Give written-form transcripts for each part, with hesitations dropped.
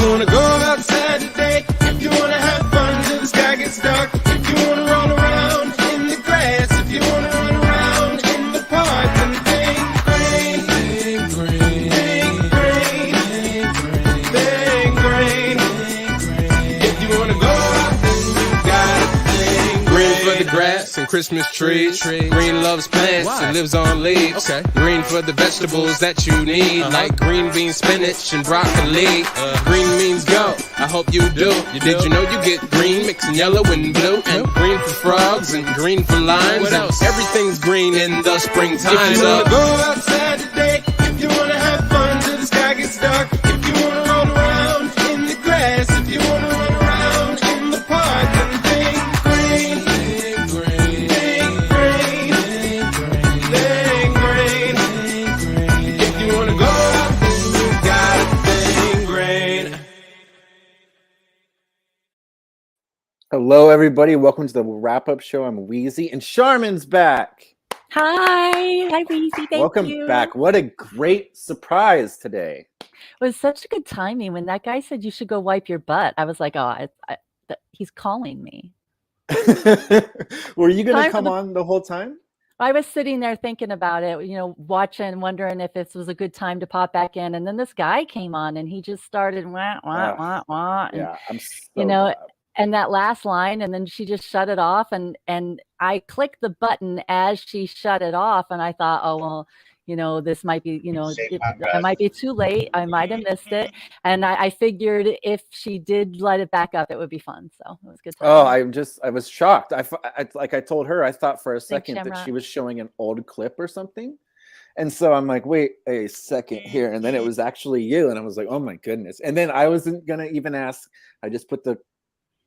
you wanna go outside today, if you wanna have fun till the sky gets dark, if you wanna roll around in the grass, if you wanna run around in the park, then think green, think green, think green, think green, think green. If you wanna go out, then you gotta think green for the grass and Christmas trees. Green loves plants and lives on leaves. Green for the vegetables that you need, like green beans, spinach, and broccoli. Green means go. I hope you do. Did you know you get green mixing yellow and blue, and green for frogs and green for limes? What else? Everything's green in the springtime. If you wanna go outside today, if you wanna have fun till the sky gets dark, if you wanna roll around in the grass, if you wanna run around in the park, then think green, think green, think green, think green, think green, think green. If you wanna go out, then you gotta think green. Hello, everybody. Welcome to the Wrap Up Show. I'm Wheezy, and Charmin's back. Hi, Wheezy. Thank Welcome you. back. What a great surprise today. It was such good timing when that guy said you should go wipe your butt. I was like, oh, he's calling me. Were you going to Time for come the- on the whole time? I was sitting there thinking about it, watching, wondering if this was a good time to pop back in. And then this guy came on and he just started wah, wah, wah, wah. And, Yeah, I'm so know, glad. and that last line, and then she just shut it off. And I clicked the button as she shut it off. And I thought, oh, well, this might be, I might be too late. I might have missed it. And I figured if she did let it back up, it would be fun. So it was good. Oh, I was shocked. Like I told her, I thought for a second that Shamrock. she was showing an old clip or something. And so I'm like, wait a second here. And then it was actually you. And I was like, oh my goodness. And then I wasn't going to even ask. I just put the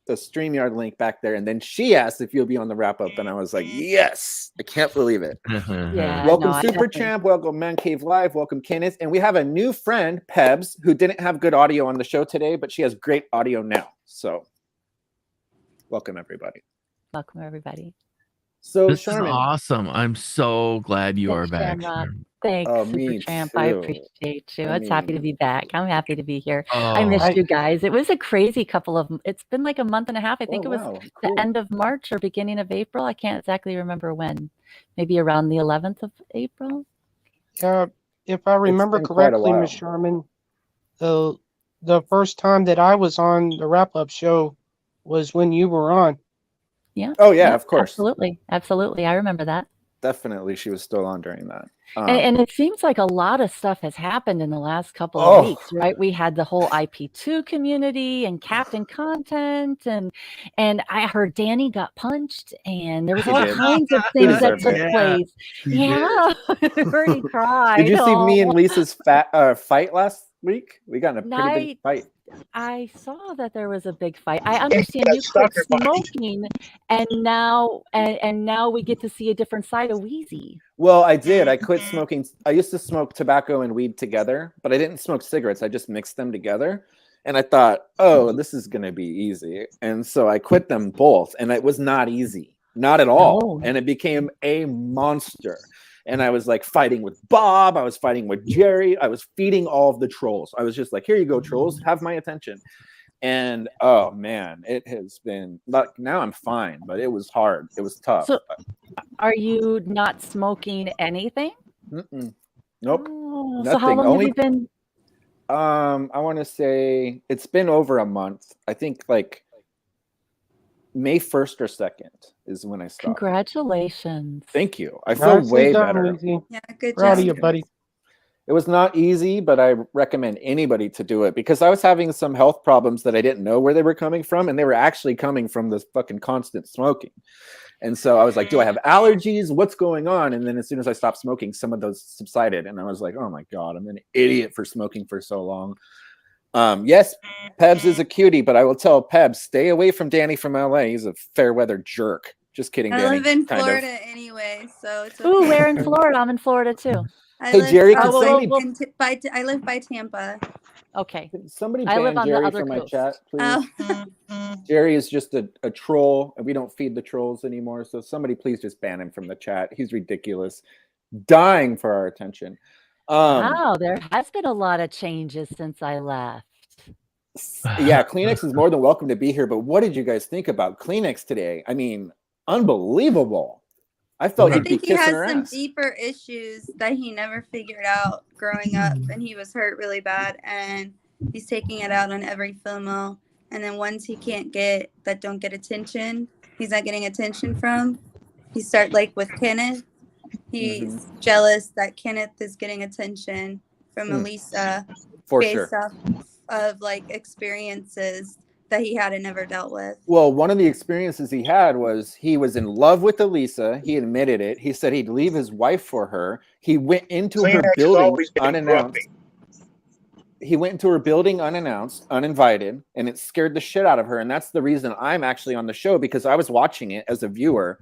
StreamYard link back there. And then she asked if you'll be on the wrap up. And I was like, yes, I can't believe it. Yeah. Welcome, Super Champ. Welcome, Man Cave Live. Welcome, Kenneth. And we have a new friend, Pebs, who didn't have good audio on the show today, but she has great audio now. So welcome, everybody. Welcome, everybody. So, This Charmin, is awesome. I'm so glad you are back. Shamrock. Charmin. Thanks, Oh, Super me Champ. I too. appreciate you. I It's happy to mean- be back. I'm happy to be here. I Oh, missed you guys. It was a crazy it's been like a month and a half. I think Oh, it was wow, the cool. end of March or beginning of April. I can't exactly remember when. Maybe around the 11th of April. If I remember been quite a correctly, while. Miss Sherman, the first time that I was on the wrap up show was when you were on. Yeah. Oh, yeah, of course. Absolutely. Absolutely. I remember that. Definitely, she was still on during that. And it seems like a lot of stuff has happened in the last couple Oh. of weeks, right? We had the whole IP2 community and Captain Content, and I heard Danny got punched, and there was He all did. kinds of things that deserved took it. place. he Yeah, I heard he cried. Did you see me Oh. and Lisa's fight last week? We got in a pretty big fight. I saw that there was a big fight. I understand got you quit stuck in fight. smoking, and now we get to see a different side of Wheezy. Well, I did. I quit smoking. I used to smoke tobacco and weed together, but I didn't smoke cigarettes. I just mixed them together. And I thought, oh, this is going to be easy. And so I quit them both. And it was not easy. Not at all. Oh. And it became a monster. And I was like fighting with Bob. I was fighting with Jerry. I was feeding all of the trolls. I was just like, here you go, trolls. Have my attention. And oh, man, it has been like now I'm fine, but it was hard. It was tough. So, are you not smoking anything? Mm-mm. Nope. Oh, so how Nothing. long Only- have you been? I want to say it's been over a month. I think like May 1st or 2nd is when I stopped. Congratulations. Thank you. I feel Nicely way done, better. Lindsay. Yeah, good Proud job. of you, buddy. It was not easy, but I recommend anybody to do it because I was having some health problems that I didn't know where they were coming from, and they were actually coming from this fucking constant smoking. And so I was like, do I have allergies? What's going on? And then as soon as I stopped smoking, some of those subsided. And I was like, oh my God, I'm an idiot for smoking for so long. Yes, Pebs is a cutie, but I will tell Pebs, stay away from Danny from LA. He's a fair weather jerk. Just kidding, I Danny. live in kind of. Florida anyway, so it's okay. Ooh, where in Florida? I'm in Florida too. Hey, Jerry, can somebody- I live by Tampa. Okay. Can somebody I live ban on the Jerry other from my coast. chat, please? Oh. Jerry is just a troll, and we don't feed the trolls anymore. So somebody please just ban him from the chat. He's ridiculous, dying for our attention. Wow, there has been a lot of changes since I left. Yeah, Kleenex is more than welcome to be here. But what did you guys think about Kleenex today? I mean, unbelievable. I felt I he'd be think he kissing has her some ass. deeper issues that he never figured out growing up, and he was hurt really bad, and he's taking it out on every female. And then ones he can't get that don't get attention, he's not getting attention from. He start like with Kenneth. He's jealous that Kenneth is getting attention from Elisa For based sure. off of like experiences that he had and never dealt with. Well, one of the experiences he had was he was in love with Elisa. He admitted it. He said he'd leave his wife for her. He went into her Kleenex is building always getting unannounced. grumpy. He went into her building unannounced, uninvited, and it scared the shit out of her. And that's the reason I'm actually on the show, because I was watching it as a viewer.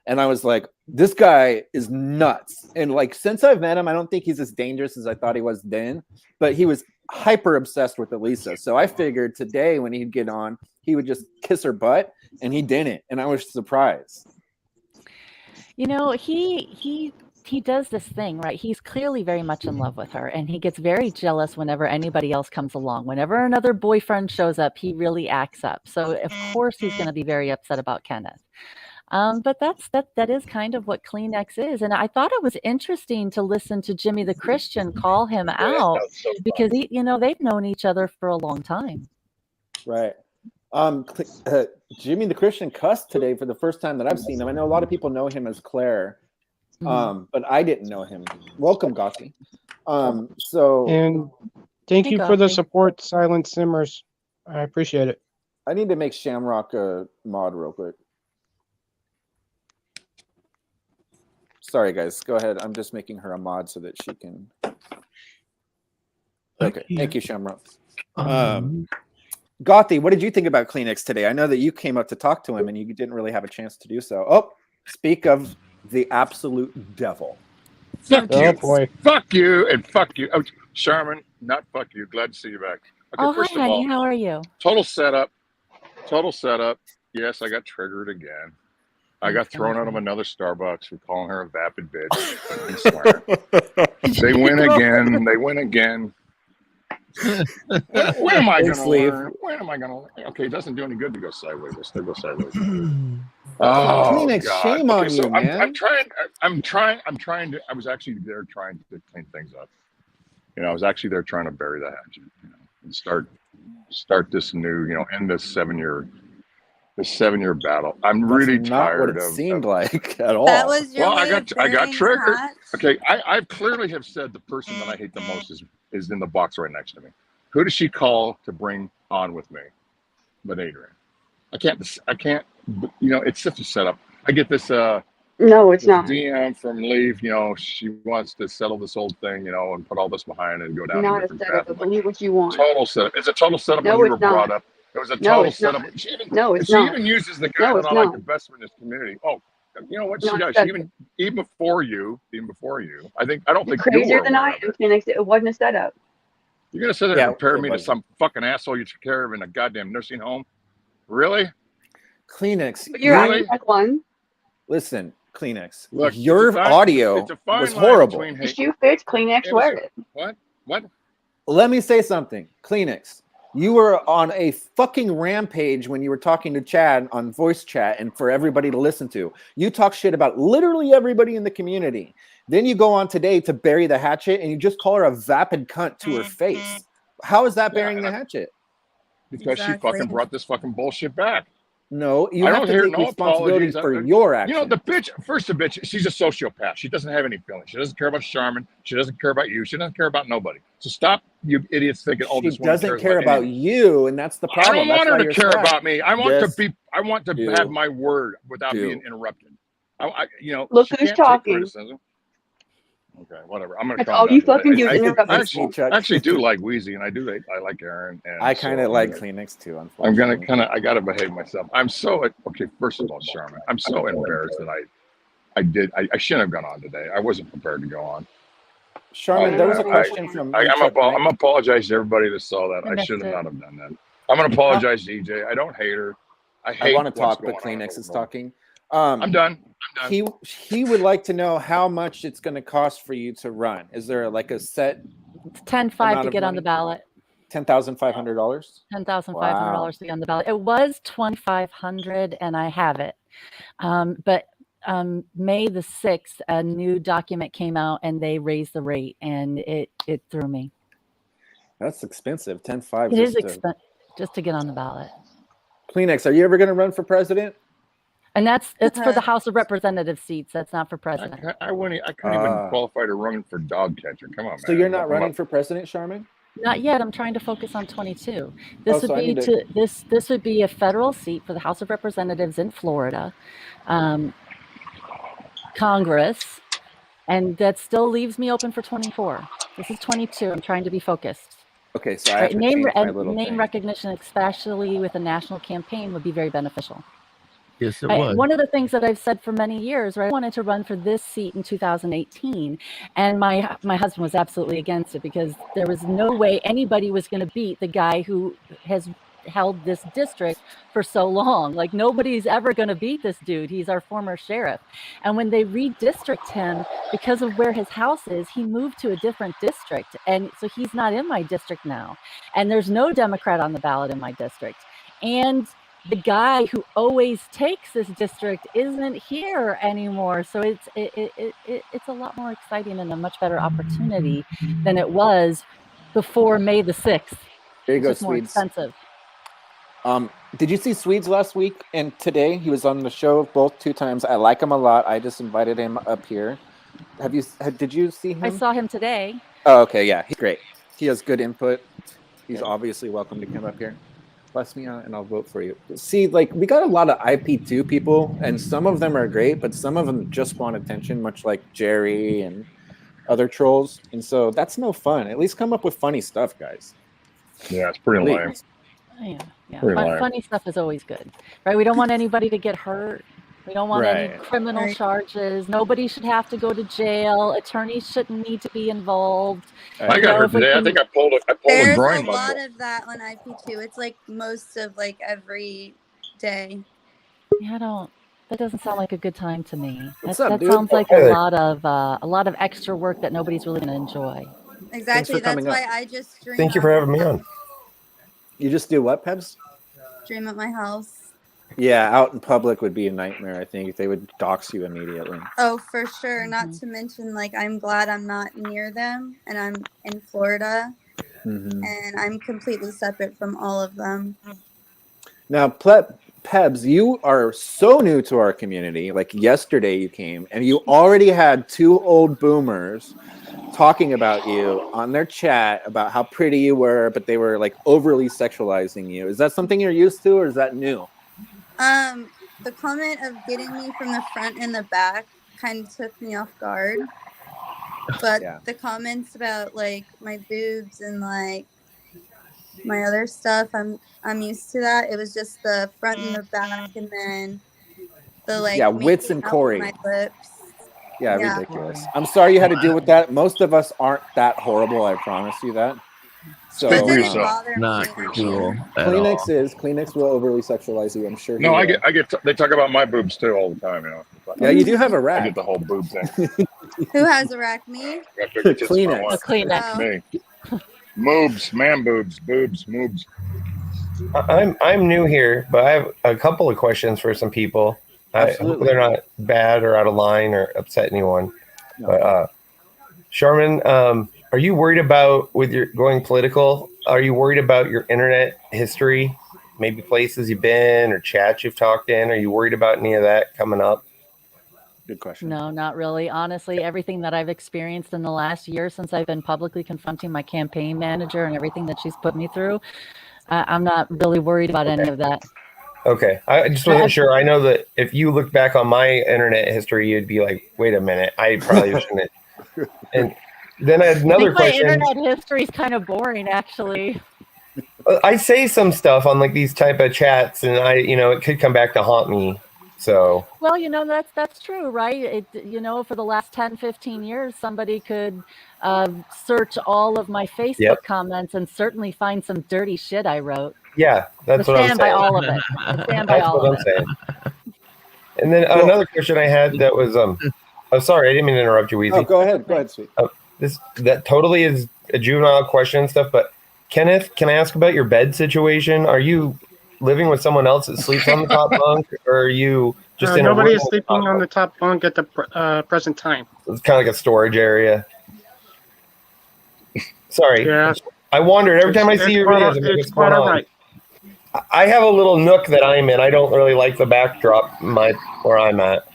And I was like, this guy is nuts. And like, since I've met him, I don't think he's as dangerous as I thought he was then, but he was hyper obsessed with Elisa. So I figured today when he'd get on, he would just kiss her butt, and he didn't. And I was surprised. You know, he does this thing, right? He's clearly very much in love with her, and he gets very jealous whenever anybody else comes along. Whenever another boyfriend shows up, he really acts up. So of course he's going to be very upset about Kenneth. But that is kind of what Kleenex is. And I thought it was interesting to listen to Jimmy the Christian call him out, because they've known each other for a long time. Right. Jimmy the Christian cussed today for the first time that I've seen him. I know a lot of people know him as Claire, but I didn't know him. Welcome, Gothi. And thank Hey, you for the Gothi. support, Silent Simmers. I appreciate it. I need to make Shamrock a mod real quick. Sorry, guys. Go ahead. I'm just making her a mod so that she can. Okay. Thank you, Shamrock. Gothi, what did you think about Kleenex today? I know that you came up to talk to him and you didn't really have a chance to do so. Oh, speak of the absolute devil. Fuck Oh you. boy. Fuck you and fuck you. Oh, Sharman, not fuck you. Glad to see you back. Okay, Oh, first hi, of all, honey. How are you? total setup. Total setup. Yes, I got triggered again. I got thrown out of another Starbucks for calling her a vapid bitch. They win again. They win again. When am I going to learn? When am I going to learn? Okay, it doesn't do any good to go sideways. Let's still go sideways. Oh, Kleenex, God. shame on you, I'm man. I'm trying to, I was actually there trying to clean things up. I was actually there trying to bury the hatchet, and start this new, end this 7-year battle. I'm That's really not tired what it of seemed like at all. That was your Well, way I of got burying triggered. Hot. Okay, I clearly have said the person that I hate the most is in the box right next to me. Who does she call to bring on with me? But Adrian. I can't. It's such a setup. I get this No, it's this not. DM from Leaf. She wants to settle this old thing, and put all this behind it and go down a Not a different setup, path. but believe what you want. Total setup. It's a total setup No, when you it's were brought not. up. It was a No, total it's setup. not. She No, it's even not. uses the guy No, that it's I like not. the best in this community. Oh, you know what she Not does? a She even before you. I don't You're think you crazier were than aware I of am, it. Phoenix. It wasn't a setup. You're gonna sit there Yeah, and compare it me to wasn't. some fucking asshole you took care of in a goddamn nursing home? Really? Kleenex, But you're Really? acting like one. listen, Kleenex, Look, your it's a fine- audio it's a fine was line horrible. between The hate. shoe fits, Kleenex, It wear was- it. What? Let me say something. Kleenex, you were on a fucking rampage when you were talking to Chad on voice chat and for everybody to listen to. You talk shit about literally everybody in the community. Then you go on today to bury the hatchet and you just call her a vapid cunt to her face. How is that burying the hatchet? Because she Exactly. fucking brought this fucking bullshit back. No, you I have don't to hear take no responsibility apologies. for your actions. The bitch, she's a sociopath. She doesn't have any feelings. She doesn't care about Charmin. She doesn't care about you. She doesn't care about nobody. So stop, you idiots, thinking, oh, She this woman doesn't cares care about anything. you, and that's the I problem. don't That's want her why to you're care sad. about me. I want to do. have my word without Do. being interrupted. Look she who's can't take talking. criticism. Okay, whatever. I'm gonna That's calm all down. you fucking do is I interrupt actually, people. I actually do like Wheezy, and I like Aaron. And I so kind of I'm like gonna- Kleenex too, I'm unfortunately. gonna I gotta behave myself. I'm so okay. First of all, Charmin, I'm so embarrassed that I shouldn't have gone on today. I wasn't prepared to go on. Charmin, there was a question from I'm apologize to everybody that saw that. I I missed should it. not have done that. I'm gonna apologize to EJ. I don't hate her. I hate want to what's talk, but going on Kleenex is overall. talking. I'm done. He would like to know how much it's going to cost for you to run. Is there like a set? It's 10-5 Amount to of get on the money? ballot. $10,500. $10,500 to get on the ballot. It was $2,500, and I have it. But May the 6th, a new document came out, and they raised the rate, and it threw me. That's expensive. 10.5. It is expensive just to get on the ballot. Kleenex, are you ever going to run for president? And it's for the House of Representative seats. That's not for president. I couldn't even qualify to run for dog catcher. Come on, man. So you're not running for president, Charmin? Not yet. I'm trying to focus on 22. This would be a federal seat for the House of Representatives in Florida, Congress, and that still leaves me open for 24. This is 22. I'm trying to be focused. Okay, so I have to change my little name thing. recognition, especially with a national campaign, would be very beneficial. Yes, it would. One of the things that I've said for many years, right? I wanted to run for this seat in 2018, and my husband was absolutely against it because there was no way anybody was going to beat the guy who has held this district for so long. Like, nobody's ever going to beat this dude. He's our former sheriff. And when they redistrict him, because of where his house is, he moved to a different district. And so he's not in my district now. And there's no Democrat on the ballot in my district. And the guy who always takes this district isn't here anymore. So it's a lot more exciting and a much better opportunity than it was before May the 6th. There you go, It's more Swedes. expensive. Did you see Swedes last week and today? He was on the show both 2 times. I like him a lot. I just invited him up here. Did you see him? I saw him today. Oh, okay, yeah, he's great. He has good input. He's obviously welcome to come up here. Bless me out and I'll vote for you. See, like, we got a lot of IP2 people, and some of them are great, but some of them just want attention, much like Jerry and other trolls. And so that's no fun. At least come up with funny stuff, guys. Yeah, it's pretty lame. Yeah. Pretty lame. Funny stuff is always good, right? We don't want anybody to get hurt. We don't want any criminal charges. Nobody should have to go to jail. Attorneys shouldn't need to be involved. I got hurt today. I think I pulled a There's groin a muscle. lot of that on IP2. It's like most of like every day. Yeah, that doesn't sound like a good time to me. What's up, that dude? sounds like a lot of extra work that nobody's really going to enjoy. Exactly. for That's coming why up. I just stream. Thank you for having me on. You just do what, Pebs? Stream at my house. Yeah, out in public would be a nightmare, I think. They would dox you immediately. Oh, for sure. Not to mention, like, I'm glad I'm not near them, and I'm in Florida, and I'm completely separate from all of them. Now, Pebs, you are so new to our community. Like, yesterday you came, and you already had 2 old boomers talking about you on their chat about how pretty you were, but they were, like, overly sexualizing you. Is that something you're used to, or is that new? The comment of getting me from the front and the back kind of took me off guard. But the comments about like my boobs and like my other stuff, I'm used to that. It was just the front and the back, and then the like Wits and making out Corey. with my lips. Yeah, ridiculous. I'm sorry you had to deal with that. Most of us aren't that horrible, I promise you that. So It didn't yourself. bother Not me. cool at all. Kleenex will overly sexualize you, I'm sure. No, I get. They talk about my boobs too all the time. You know. Yeah, you do have a I rack. get the whole boob thing. Who has a rack? Me? Kleenex. A Kleenex. Me. Moobs, man boobs, moobs. I'm new here, but I have a couple of questions for some people. I hope they're not bad or out of line or upset anyone. No. But Charmin, are you worried about, with your going political, are you worried about your internet history? Maybe places you've been or chats you've talked in? Are you worried about any of that coming up? Good question. No, not really. Honestly, everything that I've experienced in the last year since I've been publicly confronting my campaign manager and everything that she's put me through, I'm not really worried about any of that. Okay. I just wasn't sure. I know that if you look back on my internet history, you'd be like, wait a minute, I probably shouldn't. And then I had another question. My internet history is kind of boring, actually. I say some stuff on like these type of chats, and it could come back to haunt me. So, well, that's true, right? For the last 10, 15 years, somebody could search all of my Facebook comments and certainly find some dirty shit I wrote. Yeah, that's what I'm saying. Stand by all of it. I stand by all of it. Saying. And then another question I had that was, sorry, I didn't mean to interrupt you, Weezy. Oh, go ahead, sweet. That totally is a juvenile question and stuff, but Kenneth, can I ask about your bed situation? Are you living with someone else that sleeps on the top bunk, or are you just in a Nobody room is with the sleeping top on bunk? the top bunk at the present time. It's kind of like a storage area. Sorry. Yeah, I wondered every time I see your videos. I'm like, it's what's quite going all on? right. I have a little nook that I'm in. I don't really like the backdrop where I'm at.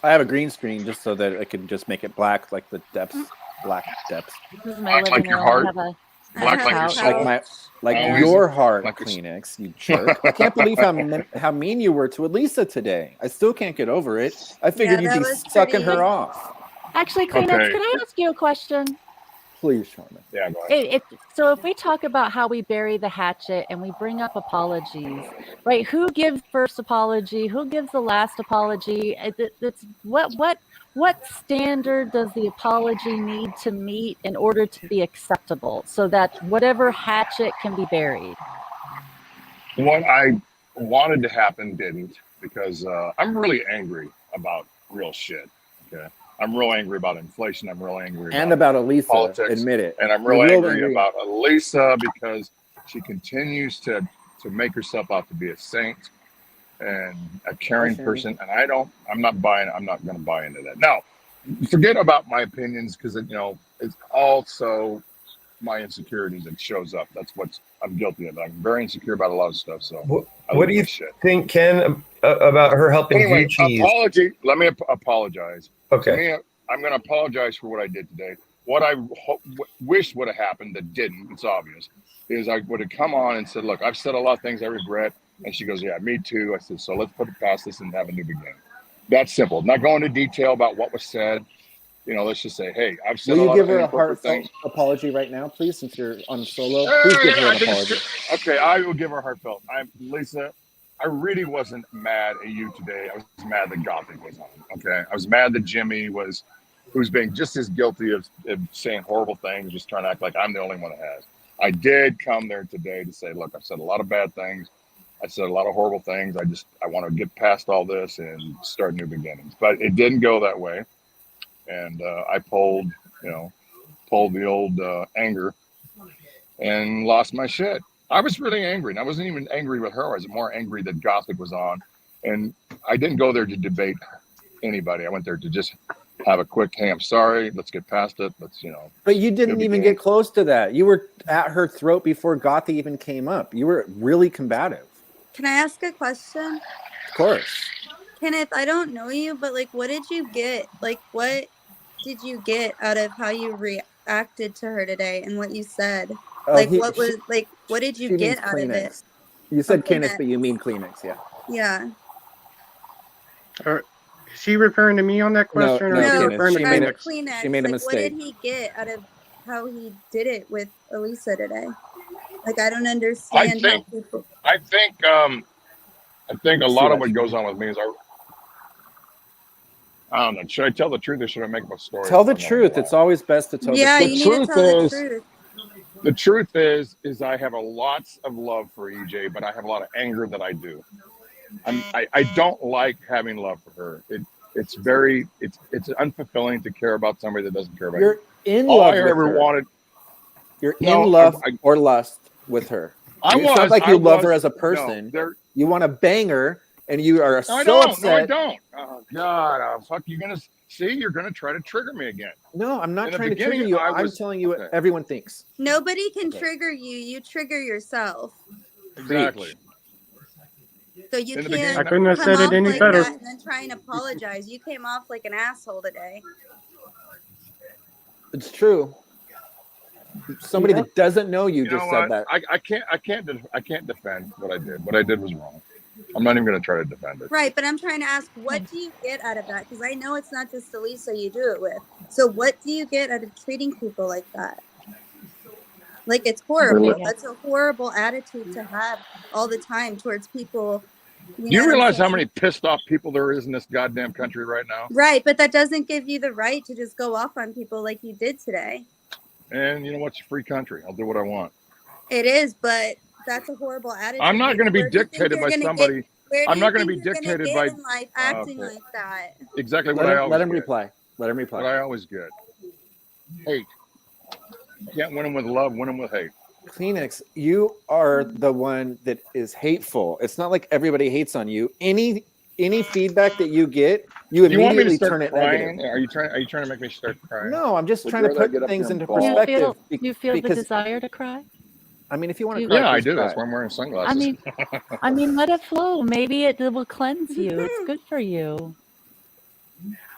I have a green screen just so that I can just make it black, like the depths, black depths. This is my Black living like your room. heart? I have a Black like your couch. soul? Like Oh, your is it? heart, Like your- Kleenex, you jerk. I can't believe how mean you were to Elisa today. I still can't get over it. I figured Yeah, you'd that be was sucking pretty- her off. Actually, Kleenex, Okay. can I ask you a question? Please, Sharman. Yeah, go ahead. So if we talk about how we bury the hatchet and we bring up apologies, right? Who gives first apology? Who gives the last apology? It's what standard does the apology need to meet in order to be acceptable so that whatever hatchet can be buried? What I wanted to happen didn't, because I'm really angry about real shit. Okay, I'm real angry about inflation. I'm real angry And about Elisa, politics. admit it. And I'm You're real real angry angry. about Elisa because she continues to make herself out to be a saint and a caring Shannon. person. And I'm not going to buy into that. Now, forget about my opinions, because it's also my insecurities that shows up. That's what I'm guilty of. I'm very insecure about a lot of stuff. So What do you think, Ken, about her helping anyway, you cheese? apology. Let me apologize. Okay. To me, I'm going to apologize for what I did today. What I wish would have happened that didn't, it's obvious, is I would have come on and said, look, I've said a lot of things I regret. And she goes, yeah, me too. I said, so let's put it past this and have a new beginning. That's simple. Not going into detail about what was said. Let's just say, hey, I've said Will a you lot give of her a inappropriate heartfelt things. apology right now, please, since you're on solo? Please give her an apology. Okay, I will give her heartfelt. Lisa, I really wasn't mad at you today. I was mad that Gothic was on. Okay, I was mad that Jimmy who's being just as guilty of saying horrible things, just trying to act like I'm the only one that has. I did come there today to say, look, I've said a lot of bad things. I said a lot of horrible things. I want to get past all this and start new beginnings. But it didn't go that way. And I pulled the old anger and lost my shit. I was really angry. And I wasn't even angry with her. I was more angry that Gothic was on. And I didn't go there to debate anybody. I went there to just have a quick, hey, I'm sorry. Let's get past it. Let's, But you didn't even get close to that. You were at her throat before Gothic even came up. You were really combative. Can I ask a question? Of course. Kenneth, I don't know you, but what did you get? What did you get out of how you reacted to her today and what you said? What did you get out of it? You said Kenneth, but you mean Kleenex, yeah. Yeah. Is she referring to me on that question, or is she referring to Kleenex? She made a mistake. What did he get out of how he did it with Elisa today? I don't understand how people. I think a lot of what goes on with me is I don't know. Should I tell the truth or should I make up a story? Tell the truth. It's always best to tell the truth. Yeah, you need to tell the truth. The truth is I have lots of love for EJ, but I have a lot of anger that I do. I don't like having love for her. It's unfulfilling to care about somebody that doesn't care about you. You're in love with her. You're in love or lust with her. It sounds like you love her as a person. You want to bang her, and you are so upset. No, I don't. Oh, God, fuck, you're going to try to trigger me again. No, I'm not trying to trigger you. I'm telling you what everyone thinks. Nobody can trigger you. You trigger yourself. Exactly. So you can't I couldn't have come said off it any like better. that and then try and apologize. You came off like an asshole today. It's true. Somebody that doesn't know you just said that. I can't defend what I did. What I did was wrong. I'm not even going to try to defend it. Right, but I'm trying to ask, what do you get out of that? Because I know it's not just Elisa you do it with. So what do you get out of treating people like that? It's horrible. That's a horrible attitude to have all the time towards people. Do you realize how many pissed off people there is in this goddamn country right now? Right, but that doesn't give you the right to just go off on people like you did today. And you know what's a free country? I'll do what I want. It is, but that's a horrible attitude. I'm not going to be dictated by somebody. I'm not going to be dictated by life acting like that. Exactly what I always let him get. reply. Let him reply. What I always get. Hate. You can't win them with love, win them with hate. Kleenex, you are the one that is hateful. It's not like everybody hates on you. Any feedback that you get, you Do you want me to immediately start turn it crying? negative. Are you trying to make me start crying? No, I'm just Would trying you to rather I put get up things here and into bawl? perspective. You feel the because desire to cry? I mean, if you want to Do- cry, Yeah, I please do. cry. That's why I'm wearing sunglasses. I mean, let it flow. Maybe it will cleanse you. It's good for you.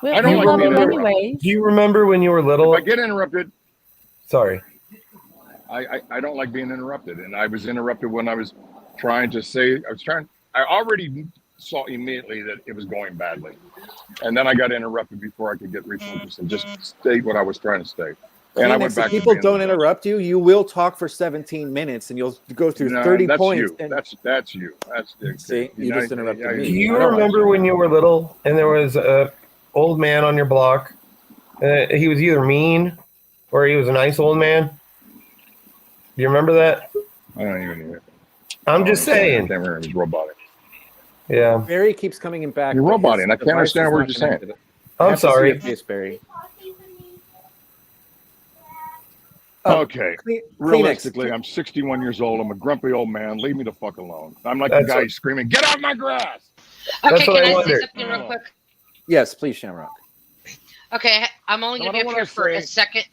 We I don't like love being you interrupted. anyways. Do you remember when you were little? If I get interrupted, Sorry. I don't like being interrupted. And I was interrupted when I was trying to say, I already saw immediately that it was going badly. And then I got interrupted before I could get refocused and just state what I was trying to state. And I went Kleenex, back if to people being don't the judge. interrupt you, you will talk for 17 minutes and you'll go through No, 30 that's points. you. And That's you. That's the see, you just interrupted me. Do you remember when you were little and there was a old man on your block? He was either mean or he was a nice old man. Do you remember that? I don't even know. I'm just saying. I can't remember. It was robotic. Yeah. Barry keeps coming back. You're but his roboting. I can't device understand is what not you're saying. connected. I'm I have to see sorry. your face, Barry. Okay. Kleenex. Realistically, I'm 61 years old. I'm a grumpy old man. Leave me the fuck alone. I'm like the That's guy what- screaming, "Get off my grass!" That's Okay, what can I I say wondered. something real quick? Yes, please, Shamrock. Okay, I'm only No, going to I be don't up here wanna for a say- second.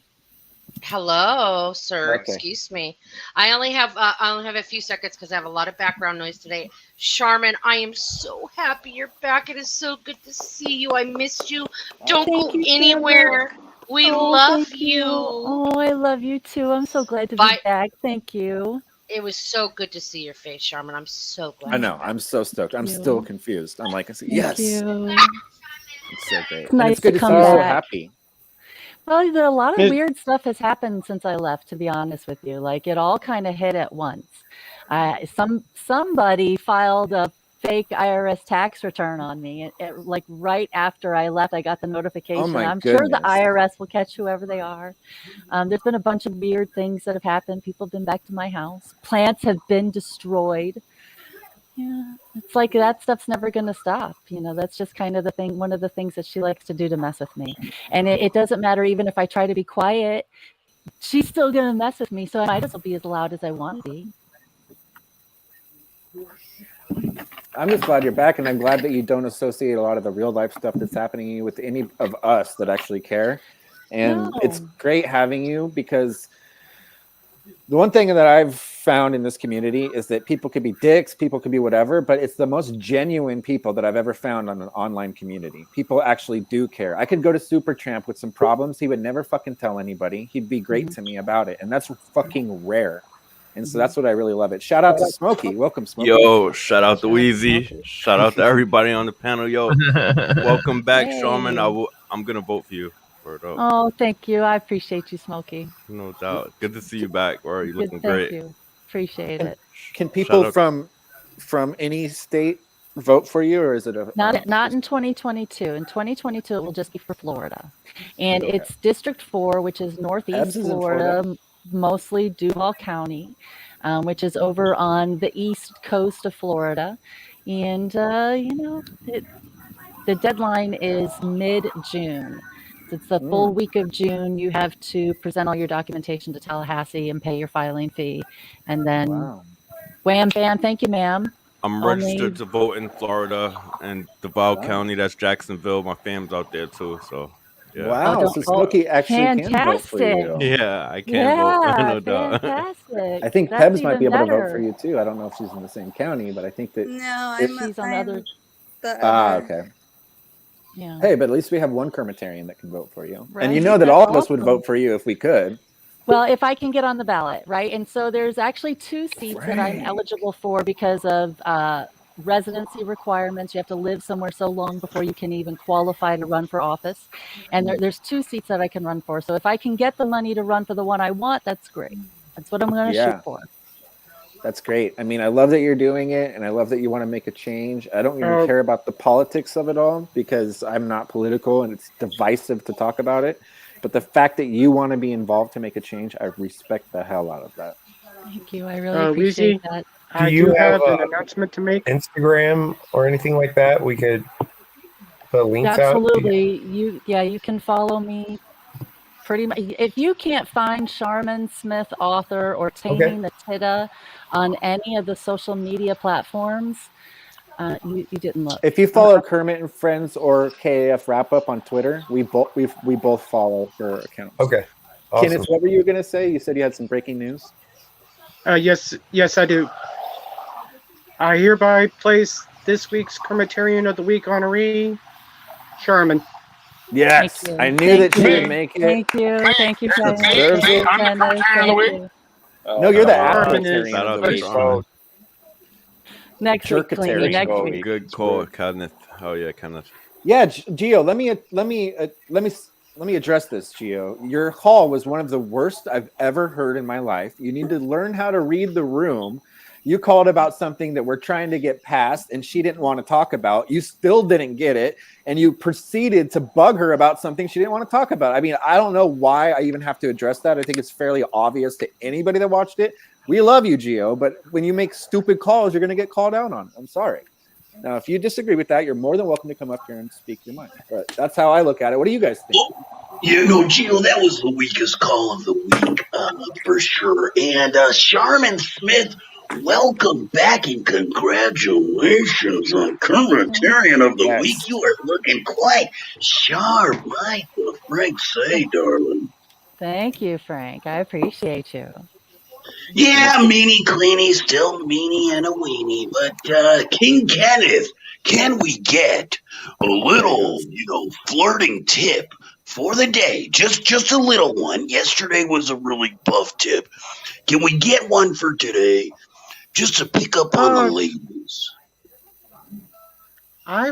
Hello, sir. Okay. Excuse me. I only have a few seconds because I have a lot of background noise today. Charmin, I am so happy you're back. It is so good to see you. I missed you. Don't Thank go you, anywhere. We love thank you. Oh, I love you too. I'm so glad to be Bye. back. Thank you. It was so good to see your face, Charmin. I'm so glad. I know. I'm so stoked. I'm you. still confused. I'm like, Thank yes. you. It's so great. It's And nice it's good to to see come you so back. happy. Well, a lot of Miss- weird stuff has happened since I left, to be honest with you. Like it all kind of hit at once. Somebody filed a fake IRS tax return on me. Like right after I left, I got the notification. my I'm sure the goodness. IRS will catch whoever they are. There's been a bunch of weird things that have happened. People have been back to my house. Plants have been destroyed. Yeah, it's like that stuff's never going to stop. You know, that's just kind of the thing. One of the things that she likes to do to mess with me. And it doesn't matter even if I try to be quiet, she's still going to mess with me. So I might as well be as loud as I want to be. I'm just glad you're back, and I'm glad that you don't associate a lot of the real life stuff that's happening to you with any of us that actually care. And it's great having you because the one thing that I've found in this community is that people could be dicks, people could be whatever, but it's the most genuine people that I've ever found on an online community. People actually do care. I could go to Supertramp with some problems. He would never fucking tell anybody. He'd be great to me about it. And that's fucking rare. And so that's what I really love it. Shout out to Smokey. Welcome, Smokey. Yo, shout out to Weezy. Shout out to everybody on the panel. Yo, welcome back, Hey. Shaman. I'm going to vote for you. Oh, thank you. I appreciate you, Smokey. No doubt. Good to see you back. Or you looking Thank great. you. Appreciate it. Can people Shout out- from any state vote for you, or is it a Not in 2022. In 2022, it will just be for Florida, and Okay. it's District 4, which is Ebbs Northeast is in Florida, mostly Duval County, which is over on the east coast of Florida, and the deadline is mid-June. It's the full week of June. You have to present all your documentation to Tallahassee and pay your filing fee, and then wham bam, thank you, ma'am. I'm registered to vote in Florida and Duval County. That's Jacksonville. My fam's out there too. So, yeah. Wow, so Smokey actually can vote for you. Yeah, I can vote. No doubt. Fantastic. I think That's Pebs might be even able to vote better. for you too. I don't know if she's in the same county, but I think that No, She's on the other. okay. Yeah. Hey, but at least we have one Kemitarian that can vote for you. And Right. you know that That's all of us would awesome. vote for you if we could. Well, if I can get on the ballot, right? And so there's actually 2 seats that I'm eligible for because of residency requirements. You have to live somewhere so long before you can even qualify to run for office. And there's 2 seats that I can run for. So if I can get the money to run for the one I want, that's great. That's what I'm going to shoot for. That's great. I mean, I love that you're doing it, and I love that you want to make a change. I don't even care about the politics of it all because I'm not political and it's divisive to talk about it. But the fact that you want to be involved to make a change, I respect the hell out of that. Thank you. I really appreciate that. Do you have an announcement to make? Instagram or anything like that? We could put links Absolutely. You can follow me pretty much. If you can't find Sharman Smith, author, or Taming the Titta on any of the social media platforms, you didn't look. If you follow Kermit and Friends or KAF Wrap Up on Twitter, we both follow her accounts. Okay. Awesome. Kenneth, what were you going to say? You said you had some breaking news. Yes, I do. I hereby place this week's Kemitarian of the Week honoree, Sharman. Yes, I knew that she would make it. Thank you, Kenneth. No, you're the Sharman aspirations Shout out of the to week. Sharman. Next week, Clean. Next week. Good call, Kenneth. Oh yeah, Kenneth. Yeah, Gio, let me address this, Gio. Your call was one of the worst I've ever heard in my life. You need to learn how to read the room. You called about something that we're trying to get past and she didn't want to talk about. You still didn't get it. And you proceeded to bug her about something she didn't want to talk about. I mean, I don't know why I even have to address that. I think it's fairly obvious to anybody that watched it. We love you, Gio, but when you make stupid calls, you're going to get called out on. I'm sorry. Now, if you disagree with that, you're more than welcome to come up here and speak your mind. But that's how I look at it. What do you guys think? Well, Gio, that was the weakest call of the week, for sure. And Sharman Smith, welcome back and congratulations on Kemitarian of the Week. You are looking quite sharp, like what Frank say, darling. Thank you, Frank. I appreciate you. Yeah, meanie Cleanie, still meanie and a weenie. But King Kenneth, can we get a little, flirting tip for the day? Just a little one. Yesterday was a really buff tip. Can we get one for today? Just to pick up on the ladies. I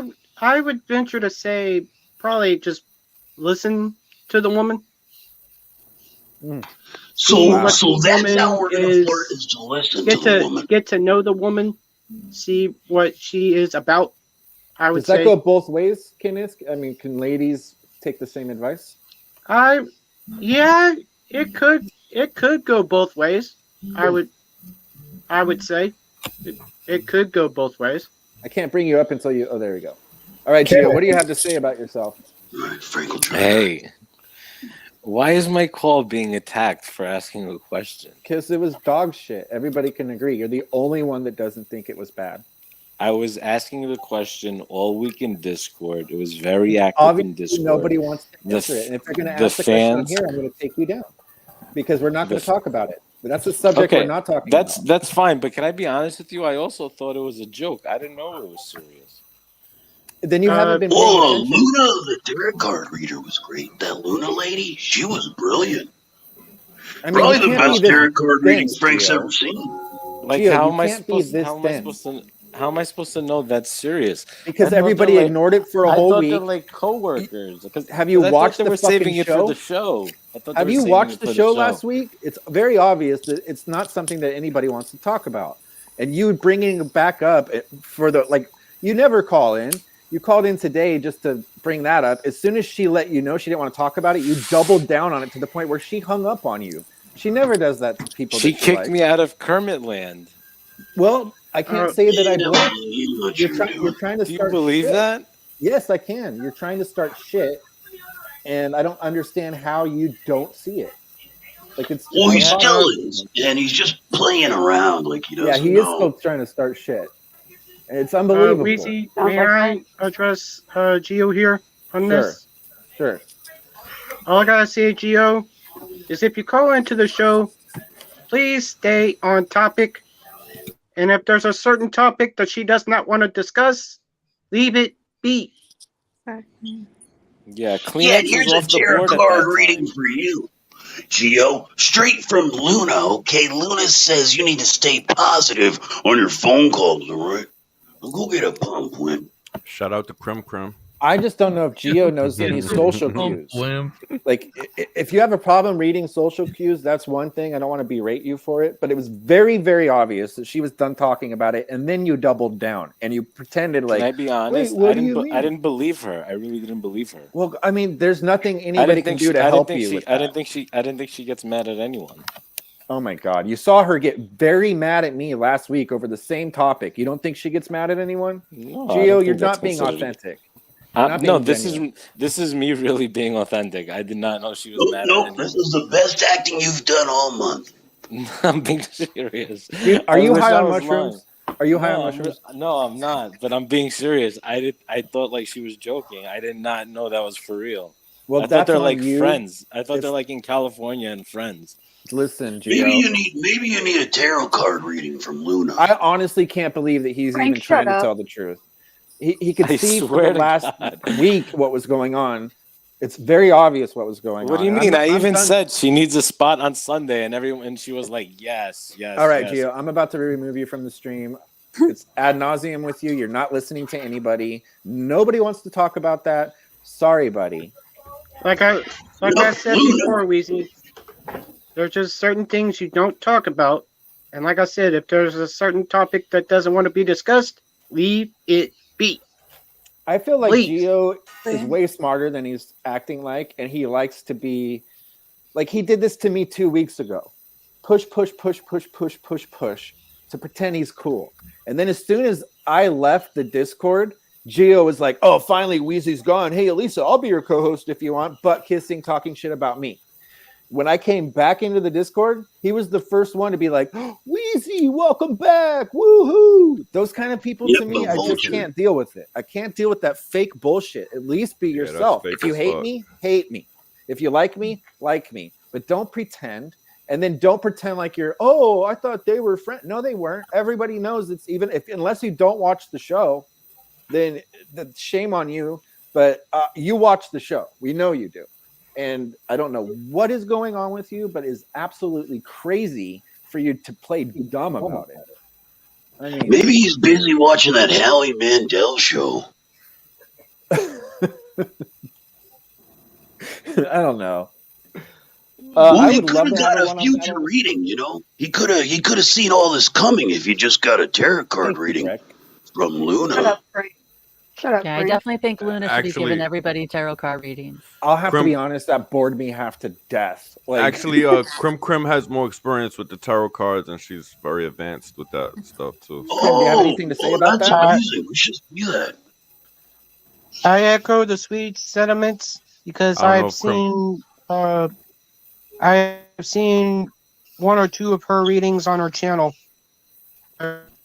would venture to say probably just listen to the woman. So that's how we're going to flirt, is to listen to the woman. Get to know the woman, see what she is about. I would say. Does that go both ways, Kenneth? I mean, can ladies take the same advice? Yeah, it could go both ways. I would say it could go both ways. I can't bring you up until you. Oh, there we go. All right, Gio, what do you have to say about yourself? Hey, why is my call being attacked for asking a question? Because it was dog shit. Everybody can agree. You're the only one that doesn't think it was bad. I was asking the question all week in Discord. It was very active in Discord. Nobody wants to answer it. And if you're going to ask the question here, I'm going to take you down because we're not going to talk about it. But that's a subject we're not talking about. That's fine. But can I be honest with you? I also thought it was a joke. I didn't know it was serious. Then you haven't been. Luna, the tarot card reader, was great. That Luna lady, she was brilliant. I mean, probably the best tarot card reading Frank's ever seen. Like, Gio, how am I supposed to know that's serious? Because everybody ignored it for a whole week. They're like coworkers. Have you watched the fucking saving show? It for the show. Have you watched the show last week? It's very obvious that it's not something that anybody wants to talk about. And you bringing it back up for you never call in. You called in today just to bring that up. As soon as she let you know she didn't want to talk about it, you doubled down on it to the point where she hung up on you. She never does that to people. She kicked me out of Kermit Land. Well, I can't say that I blame you. You're trying to start. Do you believe that? Yes, I can. You're trying to start shit, and I don't understand how you don't see it. Like it's. Well, he still is, and he's just playing around like he doesn't. Yeah, he is still trying to start shit. It's unbelievable. Weezy, may I address Gio here on this? Sure. All I gotta say, Gio, is if you call into the show, please stay on topic. And if there's a certain topic that she does not want to discuss, leave it be. Yeah, here's a tarot card reading for you, Gio. Straight from Luna, okay? Luna says you need to stay positive on your phone calls, all right? I'll go get a pump, Win. Shout out to Crumb. I just don't know if Gio knows any social cues. Like, if you have a problem reading social cues, that's one thing. I don't want to berate you for it, but it was very, very obvious that she was done talking about it, and then you doubled down and you pretended like. Can I be honest? I didn't believe her. I really didn't believe her. Well, I mean, there's nothing anybody can do to help you with that. I didn't think she gets mad at anyone. Oh my God! You saw her get very mad at me last week over the same topic. You don't think she gets mad at anyone? No, Gio, you're not being authentic. Not No, being this is me really being authentic. I did not know she was Nope, mad at nope. anyone. This is the best acting you've done all month. I'm being serious. Are I you wish high I on was mushrooms? lying. Are you high No, on mushrooms? No, I'm not. But I'm being serious. I thought like she was joking. I did not know that was for real. Well, I thought that's they're on like you. friends. I thought they're like in California and friends. Listen, Gio. Maybe you need a tarot card reading from Luna. I honestly can't believe that he's Frank, even trying shut to up. tell the truth. He could I see for swear the to last God. week what was going on. It's very obvious what was going on. What do you mean? I even done. said she needs a spot on Sunday, and she was like, yes. All right, yes. Gio, I'm about to remove you from the stream. It's ad nauseum with you. You're not listening to anybody. Nobody wants to talk about that. Sorry, buddy. Like I said before, Weezy, there's just certain things you don't talk about. And like I said, if there's a certain topic that doesn't want to be discussed, leave it be. I feel like Please. Gio is way smarter than he's acting like, and he likes to be like he did this to me 2 weeks ago. Push to pretend he's cool. And then as soon as I left the Discord, Gio was like, "Oh, finally, Weezy's gone. Hey, Elisa, I'll be your co-host if you want." Butt kissing, talking shit about me. When I came back into the Discord, he was the first one to be like, "Weezy, welcome back, woohoo!" Those kind of people, to me, I just can't deal with it. I can't deal with that fake bullshit. At least be yourself. fake If you as hate fuck. me, hate me. If you like me, but don't pretend. And then don't pretend like you're, "Oh, I thought they were friends." No, they weren't. Everybody knows it's even unless you don't watch the show, then shame on you. But you watch the show. We know you do. And I don't know what is going on with you, but it's absolutely crazy for you to play dumb about it. I mean, Maybe he's busy watching that Howie Mandel show. I don't know. Well, he could have got a future reading, you know. He could have seen all this coming if he just got a tarot card reading from Luna. Shut up, Frank. Shut up, Yeah, I Frank. definitely think Luna should be Actually- giving everybody tarot card readings. I'll have to Crim- be honest, that bored me half to death. Like, Actually, Krim has more experience with the tarot cards, and she's very advanced with that stuff too. Krim, do you have anything to say about that's that? amazing. We should do that. I echo the sweet sentiments because I don't know I've if seen one or two of her readings on her channel.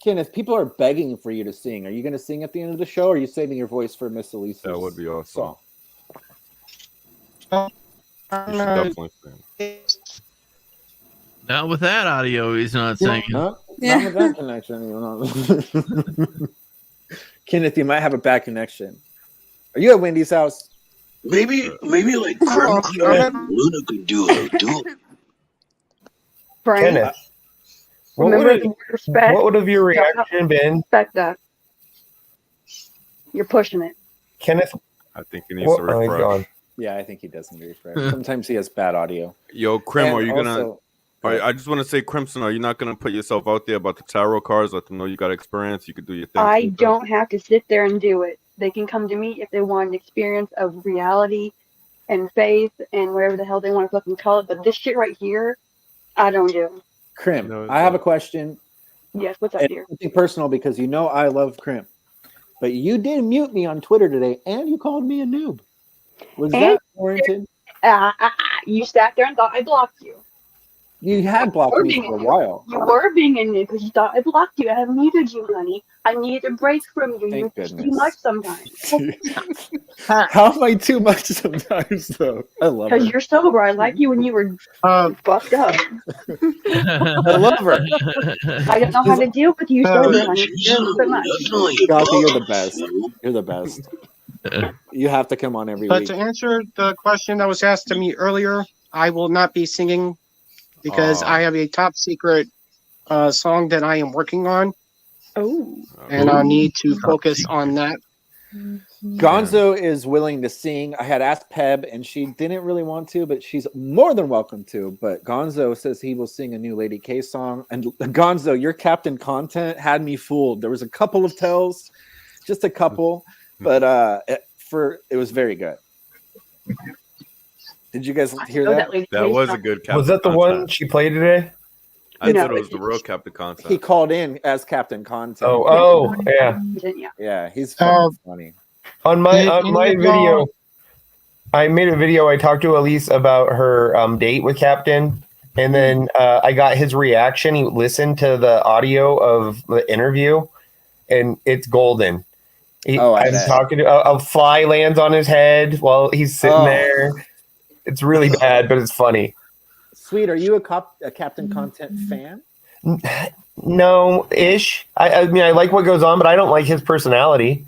Kenneth, people are begging for you to sing. Are you going to sing at the end of the show, or are you saving your voice for Miss Elisa? That would be awesome. song? You should definitely sing. Not with that audio, he's not singing. Not with that connection. Kenneth, you might have a bad connection. Are you at Wendy's house? Maybe like Luna could do it. Frank, Kenneth, what remember would, the respect. what would have your reaction been? Respect that. You're pushing it. Kenneth, I think he needs to he's refresh. gone. Yeah, I think he does need to refresh. Sometimes he has bad audio. Yo, Krim, And are you gonna? also- I just want to say, Crimson, are you not gonna put yourself out there about the tarot cards? Let them know you got experience. You could do your thing. I don't have to sit there and do it. They can come to me if they want an experience of reality and faith and whatever the hell they want to fucking call it. But this shit right here, I don't do. Krim, No, it's I have a not. question. Yes, what's up, And dear? nothing personal because you know I love Krim. But you did mute me on Twitter today, and you called me a noob. Was And- that warranted? You sat there and thought I blocked you. You had blocked me for a while. You were being a noob because you thought I blocked you. I have muted you, honey. I needed a break from you. Thank You're too goodness. much sometimes. How am I too much sometimes, though? I love her. Because you're sober. I like you when you were fucked up. I love her. I don't know how to deal with you sober, honey. You're so much. Scotty, you're the best. You're the best. You have to come on every But week. to answer the question that was asked to me earlier, I will not be singing because I have a top secret song that I am working on, Oh. and I need to focus on that. Gonzo is willing to sing. I had asked Peb, and she didn't really want to, but she's more than welcome to. But Gonzo says he will sing a new Lady K song. And Gonzo, your Captain Content had me fooled. There was a couple of tells, just a couple, but it was very good. Did you guys hear that? That was a good Captain Was that the Content. one she played today? I No, thought it was the real Captain Content. He called in as Captain Content. Oh, yeah. Yeah. Yeah, he's fucking funny. On my video, I made a video. I talked to Elise about her date with Captain, and then I got his reaction. He listened to the audio of the interview, and it's golden. I'm talking to a fly lands on his head while he's sitting there. It's really bad, but it's funny. Sweet, are you a Captain Content fan? No, ish. I mean, I like what goes on, but I don't like his personality.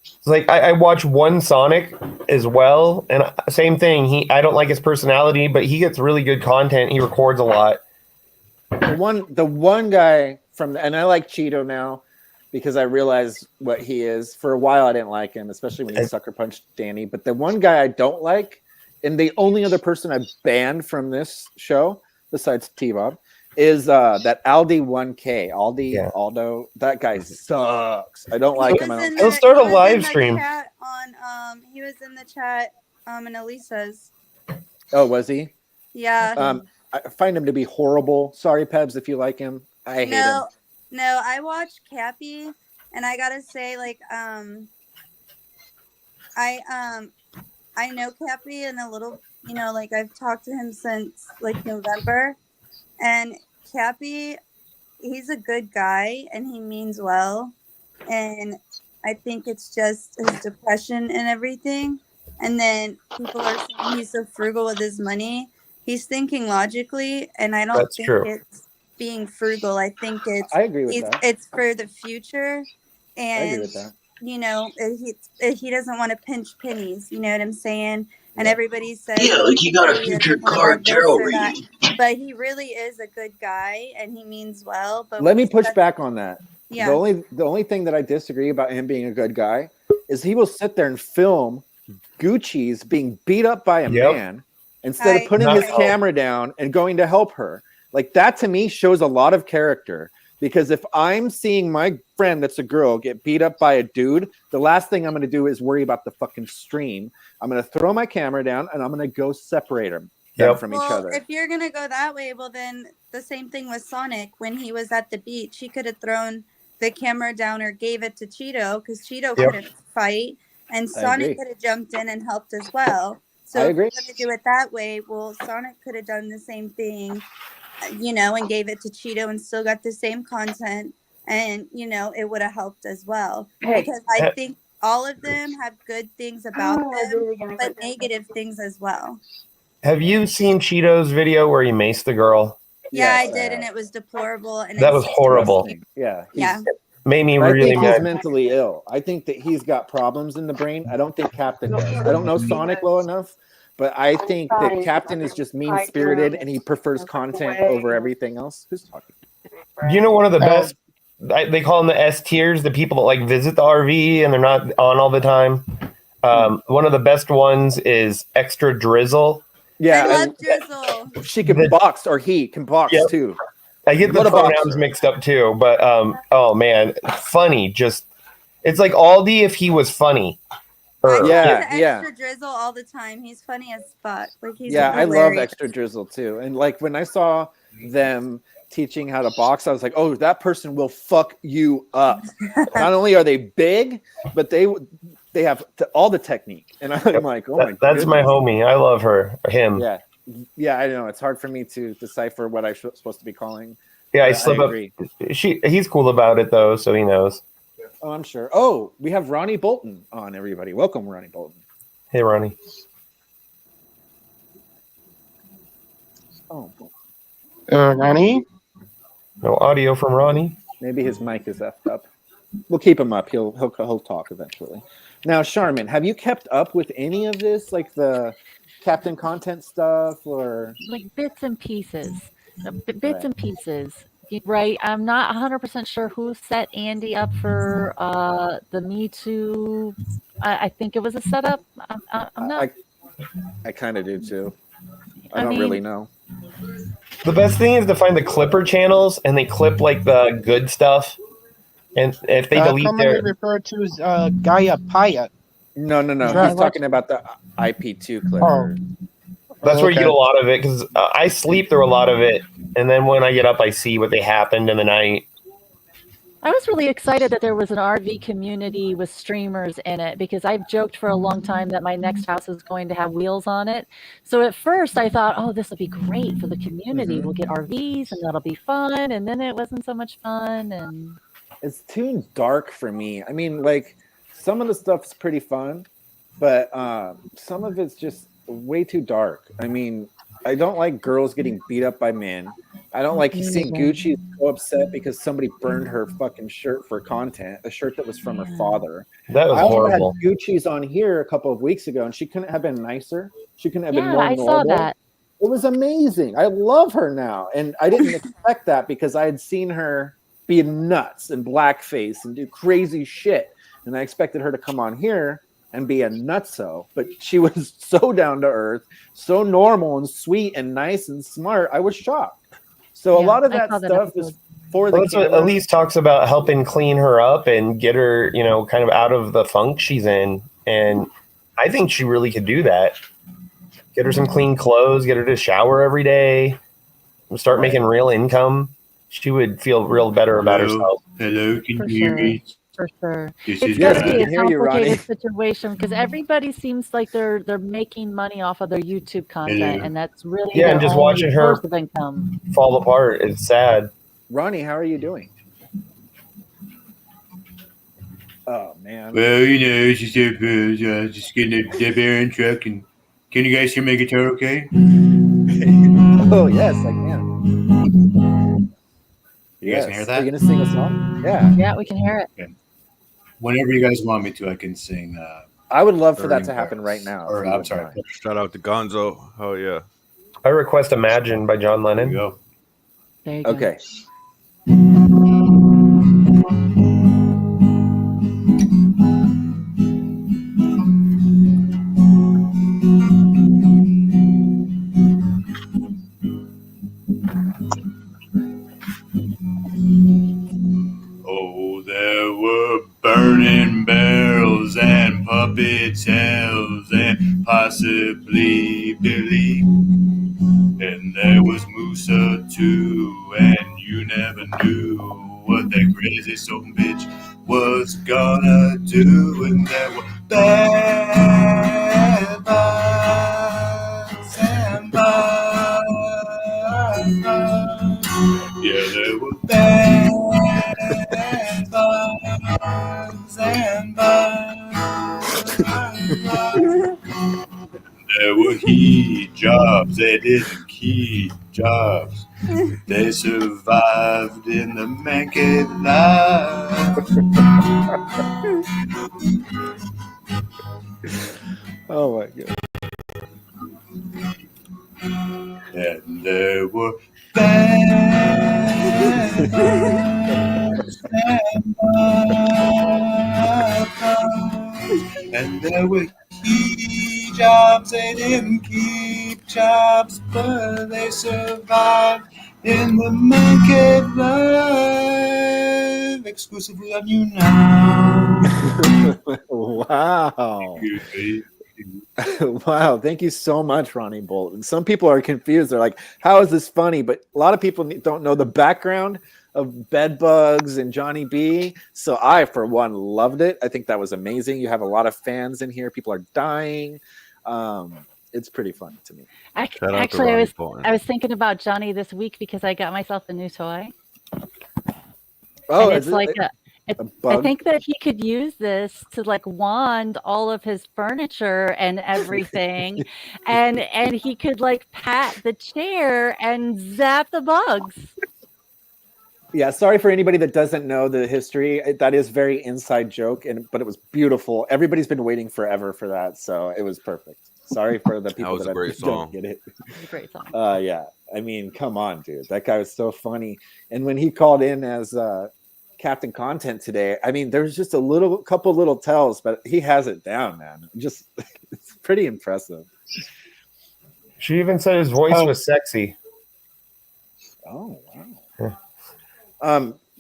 It's like I watch one Sonic as well, and same thing. I don't like his personality, but he gets really good content. He records a lot. The one guy and I like Cheeto now because I realize what he is. For a while, I didn't like him, especially when he sucker punched Danny. But the one guy I don't like, and the only other person I've banned from this show, besides T-Bob, is that Aldi 1K. Aldo. That guy sucks. I don't like him. He'll start a live stream. He was in the chat in Elisa's. Oh, was he? Yeah. I find him to be horrible. Sorry, Pebs, if you like him. I hate him. No, I watched Cappy, and I gotta say, like, I know Cappy and a little, like I've talked to him since like November, and Cappy, he's a good guy and he means well, and I think it's just his depression and everything. And then people are saying he's so frugal with his money. He's thinking logically, and I don't think it's being frugal. I think I agree with that. It's for the future, and I agree with that. He doesn't want to pinch pennies. You know what I'm saying? And everybody says, like he got a future card tarot reading. But he really is a good guy, and he means well. But let me push back on that. Yeah. The only thing that I disagree about him being a good guy is he will sit there and film Gucci's being beat up by a man instead of putting his camera down and going to help her. Like, that to me shows a lot of character. Because if I'm seeing my friend that's a girl get beat up by a dude, the last thing I'm going to do is worry about the fucking stream. I'm going to throw my camera down and I'm going to go separate them from each other. If you're going to go that way, well, then the same thing with Sonic. When he was at the beach, he could have thrown the camera down or gave it to Cheeto because Cheeto couldn't fight. And Sonic could have jumped in and helped as well. So if you're going to do it that way, well, Sonic could have done the same thing, and gave it to Cheeto and still got the same content, and it would have helped as well. Because I think all of them have good things about them, but negative things as well. Have you seen Cheeto's video where he maced the girl? Yeah, I did, and it was deplorable. And that was horrible. Yeah. Made me really mad. He's mentally ill. I think that he's got problems in the brain. I don't think Captain does. I don't know Sonic well enough, but I think that Captain is just mean-spirited and he prefers content over everything else. Who's talking? You know, one of the best, they call them the S tiers, the people that like visit the RV and they're not on all the time. One of the best ones is Extra Drizzle. Yeah, I love Drizzle. She can box, or he can box too. I get the pronouns mixed up too, but oh man, funny. Just it's like Aldi if he was funny. Extra Drizzle all the time. He's funny as fuck. Like he's I love Extra Drizzle too. And like when I saw them teaching how to box, I was like, oh, that person will fuck you up. Not only are they big, but they have all the technique. And I'm like, oh my god, that's my homie. I love her. Him. Yeah, I know. It's hard for me to decipher what I'm supposed to be calling. Yeah, I slip up. He's cool about it though, so he knows. Oh, I'm sure. Oh, we have Ronnie Bolton on, everybody. Welcome, Ronnie Bolton. Hey, Ronnie. Oh, Ronnie? No audio from Ronnie. Maybe his mic is effed up. We'll keep him up. He'll talk eventually. Now, Charmin, have you kept up with any of this, like the Captain content stuff, or like bits and pieces? Bits and pieces. Right, I'm not 100% sure who set Andy up for the Me Too. I think it was a setup. I'm not. I kind of do too. I don't really know. The best thing is to find the clipper channels, and they clip like the good stuff. And if they delete their referred to as Gaia Paya. No. He's talking about the IP2 clipper. That's where you get a lot of it, because I sleep through a lot of it, and then when I get up, I see what they happened in the night. I was really excited that there was an RV community with streamers in it because I've joked for a long time that my next house is going to have wheels on it. So at first I thought, oh, this will be great for the community. We'll get RVs and that'll be fun. And then it wasn't so much fun. And It's too dark for me. I mean, like some of the stuff is pretty fun, but some of it's just way too dark. I mean, I don't like girls getting beat up by men. I don't like seeing Gucci so upset because somebody burned her fucking shirt for content, a shirt that was from her father. That was I also horrible. had Gucci's on here a couple of weeks ago, and she couldn't have been nicer. She couldn't have been yeah, more I normal. saw that. It was amazing. I love her now, and I didn't expect that because I had seen her be nuts and blackface and do crazy shit, and I expected her to come on here and be a nutso, but she was so down to earth, so normal and sweet and nice and smart. I was shocked. So a lot of that stuff is for the Well, that's what camera. Elise talks about, helping clean her up and get her, you know, kind of out of the funk she's in. And I think she really could do that. Get her some clean clothes, get her to shower every day, start making real income. She would feel real better about herself. Hello, can For you hear sure. me? For sure. This It's is got to Brad. be a can hear you, Ronnie. complicated situation because everybody seems like they're making money off of their YouTube content, Hello. and that's really Yeah, their and just only watching her source of income. fall apart is sad. Ronnie, how are you doing? Oh man. Well, you know, it's just just getting the bearing truck. And can you guys hear my guitar okay? Oh yes, I can. You guys can hear Are that? you gonna sing a song? Yeah. Yeah, we can hear it. Okay. Whenever you guys want me to, I can sing. I would love for that Burning to happen right now. Or, if you I'm don't sorry. mind. Shout out to Gonzo. Oh yeah. I request Imagine by John Lennon. There you go. There you go. Okay. Oh, there were burning barrels and puppet tails and possibly Billy. And there was Musa too, and you never knew what that crazy son bitch was gonna do. And there were bad bugs and bugs. Yeah, there were bad bugs and bugs. There were heat jobs, they didn't keep jobs. They survived in the man cave life. Oh my god. And there were bad bugs and bugs. And there were key jobs, they didn't keep jobs, but they survived in the man cave life. Exclusively on you now. Wow. Wow. Thank you so much, Ronnie Bolton. Some people are confused. They're like, how is this funny? But a lot of people don't know the background of Bed Bugs and Johnny B. So I, for one, loved it. I think that was amazing. You have a lot of fans in here. People are dying. It's pretty fun to me. Actually, I was thinking about Johnny this week because I got myself a new toy. Oh, and it's like I bug? think that he could use this to like wand all of his furniture and everything, and he could like pat the chair and zap the bugs. Yeah, sorry for anybody that doesn't know the history. That is very inside joke, but it was beautiful. Everybody's been waiting forever for that, so it was perfect. Sorry for the people was a great don't song. get it. It's a great song. Yeah, I mean, come on, dude. That guy was so funny. And when he called in as Captain Content today, I mean, there's just a couple little tells, but he has it down, man. Just it's pretty impressive. She even said his voice was sexy. Oh wow.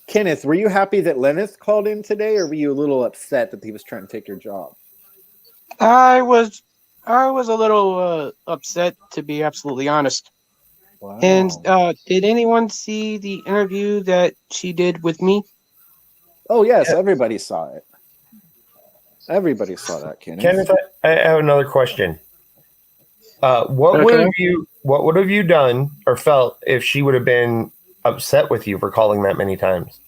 Kenneth, were you happy that Lennis called in today, or were you a little upset that he was trying to take your job? I was a little upset, to be absolutely honest. Wow. And did anyone see the interview that she did with me? Oh yes, Yeah. everybody saw it. Everybody saw that, Kenneth. Kenneth, I have another question. What would have you done or felt if she would have been upset with you for calling that many times?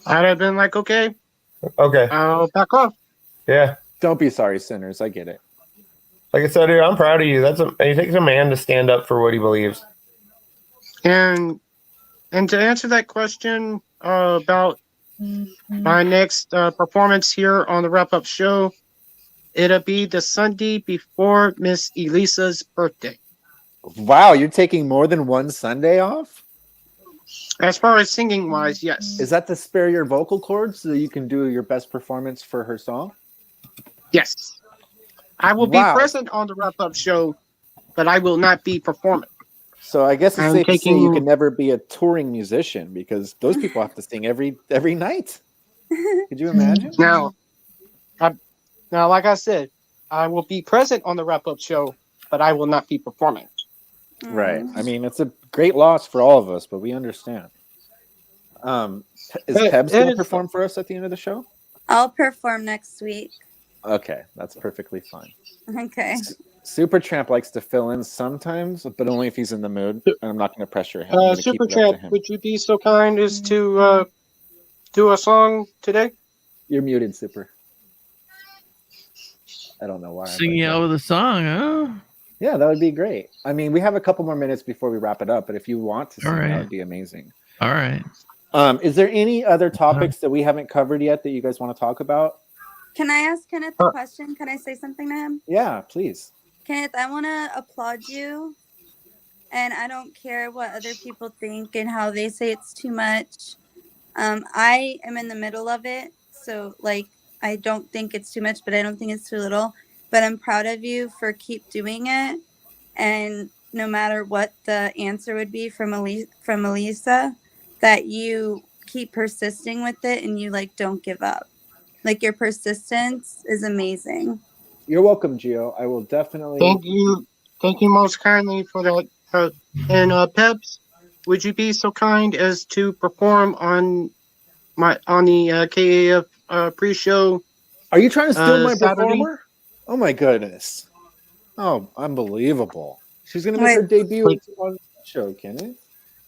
I'd have been like, okay, Okay. I'll back off. Yeah. Don't be sorry, sinners. I get it. Like I said, dude, I'm proud of you. It takes a man to stand up for what he believes. And to answer that question about my next performance here on the Wrap Up Show, it'll be the Sunday before Miss Elisa's birthday. Wow, you're taking more than one Sunday off? As far as singing wise, yes. Is that to spare your vocal cords so you can do your best performance for her song? Yes. I will be present on the Wrap Up Show, but I will not be performing. So I guess it's I'm safe to say you taking- can never be a touring musician because those people have to sing every night. Could you imagine? Now, like I said, I will be present on the Wrap Up Show, but I will not be performing. Right. I mean, it's a great loss for all of us, but we understand. Is Pebs going to perform for us at the end of the show? I'll perform next week. Okay, that's perfectly fine. Okay. Supertramp likes to fill in sometimes, but only if he's in the mood. And I'm not going to pressure him. I'm gonna keep it up to Supertramp, him. would you be so kind as to do a song today? You're muted, Super. I don't know why. Singing out with a song, huh? Yeah, that would be great. I mean, we have a couple more minutes before we wrap it up, but if you want to sing, All right. that would be amazing. All right. Is there any other topics that we haven't covered yet that you guys want to talk about? Can I ask Kenneth a question? Can I say something to him? Yeah, please. Kenneth, I want to applaud you. And I don't care what other people think and how they say it's too much. I am in the middle of it. So, like, I don't think it's too much, but I don't think it's too little. But I'm proud of you for keep doing it. And no matter what the answer would be from Elisa, that you keep persisting with it and you, like, don't give up. Like, your persistence is amazing. You're welcome, Gio. I will definitely. Thank you most kindly for that. And Peps, would you be so kind as to perform on the KAF pre-show? Are you trying to steal my Saturday? performer? Oh my goodness! Oh, unbelievable! She's gonna make her debut on the show, Kenneth.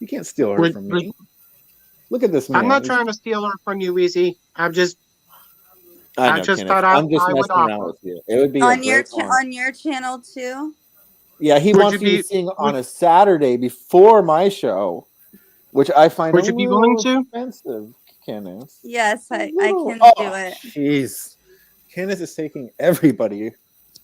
You can't steal her from me. Look at this man. I'm not trying to steal her from you, Weezy. I just Kenneth. thought I'm just I would messing around offer. with you. It would be On a your great honor. on your channel too. Yeah, he Would wants you you be- to sing on a Saturday before my show, which I find Would a you be little willing to? offensive, Kenneth. Yes, I can Oh, do it. jeez. Kenneth is taking everybody.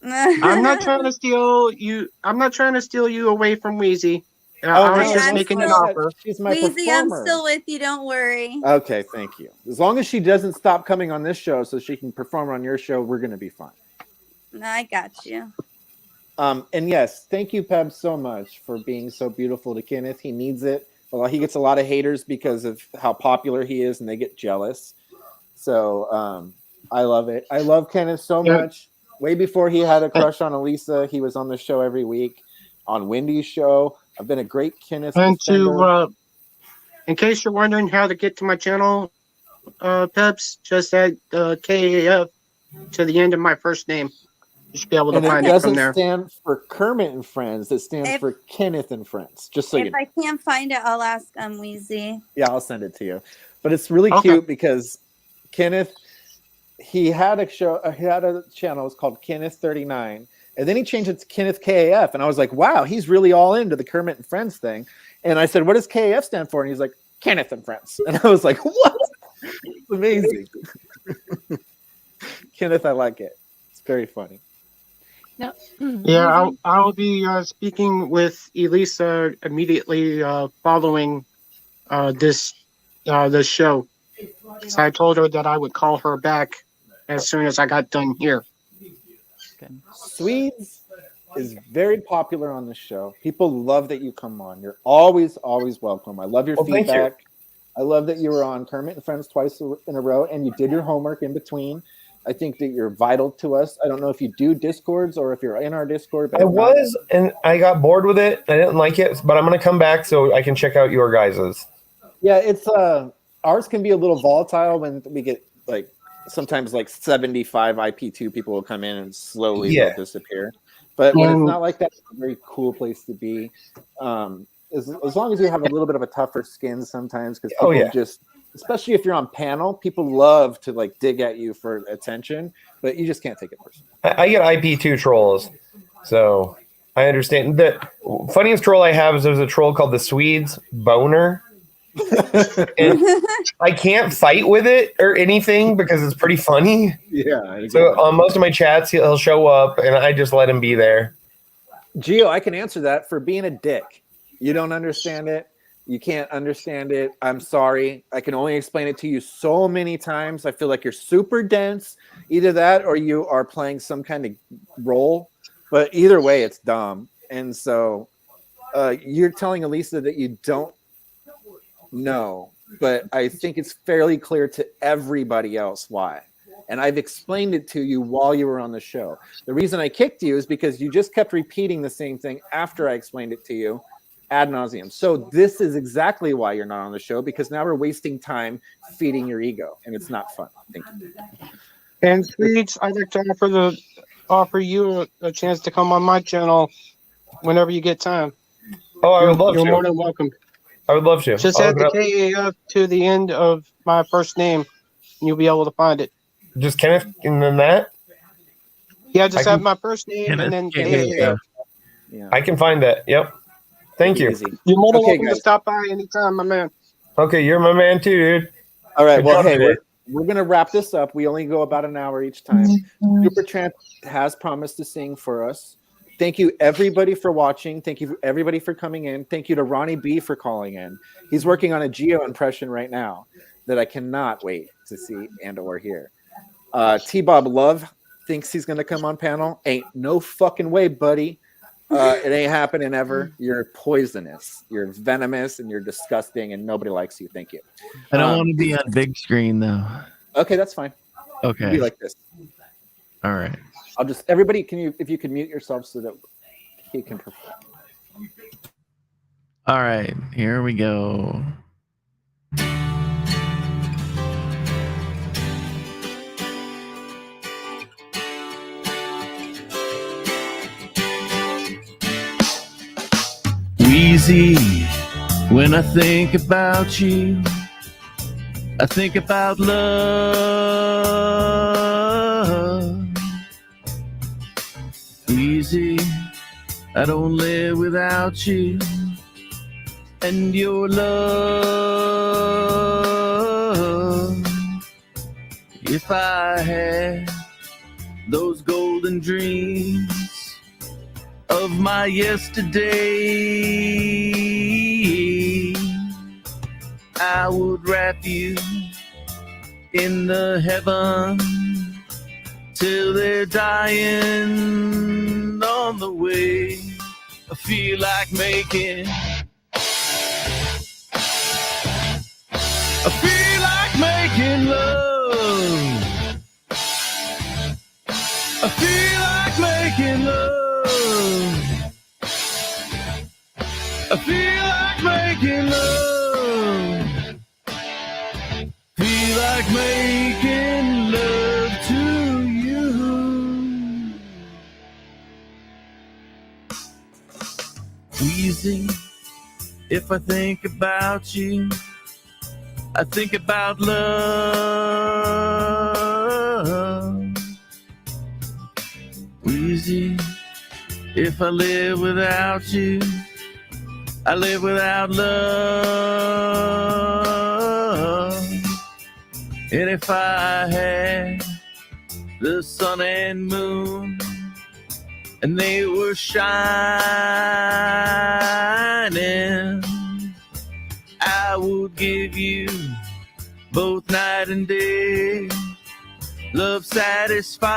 I'm not trying to steal you. I'm not trying to steal you away from Weezy. I was just I'm making an still- offer. She's my Weezy, I'm performer. still with you. Don't worry. Okay, thank you. As long as she doesn't stop coming on this show so she can perform on your show, we're going to be fine. No, I got you. And yes, thank you, Peb, so much for being so beautiful to Kenneth. He needs it. Well, he gets a lot of haters because of how popular he is, and they get jealous. So I love it. I love Kenneth so much. Way before he had a crush on Elisa, he was on the show every week, on Wendy's show. I've been a great Kenneth And defender. to, in case you're wondering how to get to my channel, Peps, just add KAF to the end of my first name. You should be able to And it find it from doesn't there. stand for Kermit and Friends. It stands If- for Kenneth and Friends. Just so you If know. I can't find it, I'll ask Weezy. Yeah, I'll send it to you. But it's really Okay. cute because Kenneth, he had a show, he had a channel. It's called Kenneth 39, and then he changed it to Kenneth KAF, and I was like, wow, he's really all into the Kermit and Friends thing. And I said, what does KAF stand for? And he's like, Kenneth and Friends. And I was like, what? It's amazing. Kenneth, I like it. It's very funny. No. Yeah, I'll be speaking with Elisa immediately following this show. So I told her that I would call her back as soon as I got done here. Swedes is very popular on the show. People love that you come on. You're always, always welcome. I love your Well, thank you. feedback. I love that you were on Kermit and Friends twice in a row, and you did your homework in between. I think that you're vital to us. I don't know if you do Discords or if you're in our Discord. But I if not- was, and I got bored with it. I didn't like it, but I'm going to come back so I can check out your guys's. Yeah, it's ours can be a little volatile when we get like sometimes like 75 IP2 people will come in and slowly they'll disappear. But when it's not like that, it's a very cool place to be. As long as you have a little bit of a tougher skin sometimes, because people just, especially if you're on panel, people love to like dig at you for attention, but you just can't take it personally. I get IP2 trolls, so I understand. The funniest troll I have is there's a troll called the Swedes Boner. And I can't fight with it or anything because it's pretty funny. Yeah. So on most of my chats, he'll show up and I just let him be there. Gio, I can answer that for being a dick. You don't understand it. You can't understand it. I'm sorry. I can only explain it to you so many times. I feel like you're super dense. Either that or you are playing some kind of role. But either way, it's dumb. And so you're telling Elisa that you don't know. But I think it's fairly clear to everybody else why. And I've explained it to you while you were on the show. The reason I kicked you is because you just kept repeating the same thing after I explained it to you ad nauseum. So this is exactly why you're not on the show, because now we're wasting time feeding your ego, and it's not fun. Thank you. And Swedes, I'd like to offer you a chance to come on my channel whenever you get time. Oh, I would love to. You're more than welcome. I would love to. Just add the KAF to the end of my first name, and you'll be able to find it. Just Kenneth and then that? Yeah, just have my first name and then KAF. Yeah. I can find that. Yep. Thank you. You're more than welcome to stop by anytime, my man. Okay, you're my man too, dude. All right. Good Well, job hey, today. we're going to wrap this up. We only go about an hour each time. Supertramp has promised to sing for us. Thank you, everybody, for watching. Thank you, everybody, for coming in. Thank you to Ronnie B for calling in. He's working on a Geo impression right now that I cannot wait to see and or hear. T-Bob Love thinks he's going to come on panel. Ain't no fucking way, buddy. It ain't happening ever. You're poisonous. You're venomous, and you're disgusting, and nobody likes you. Thank you. I don't want to be on big screen, though. Okay, that's fine. Okay. Be like this. All right. I'll just everybody. If you can mute yourself so that he can perform. All right. Here we go. Wheezy, when I think about you, I think about love. Wheezy, I don't live without you and your love. If I had those golden dreams of my yesterday, I would wrap you in the heaven till they're dying on the way. I feel like making love. I feel like making love. I feel like making love. Feel like making love to you. Wheezy, if I think about you, I think about love. Wheezy, if I live without you, I live without love. And if I had the sun and moon and they were shining, I would give you both night and day, love satisfying.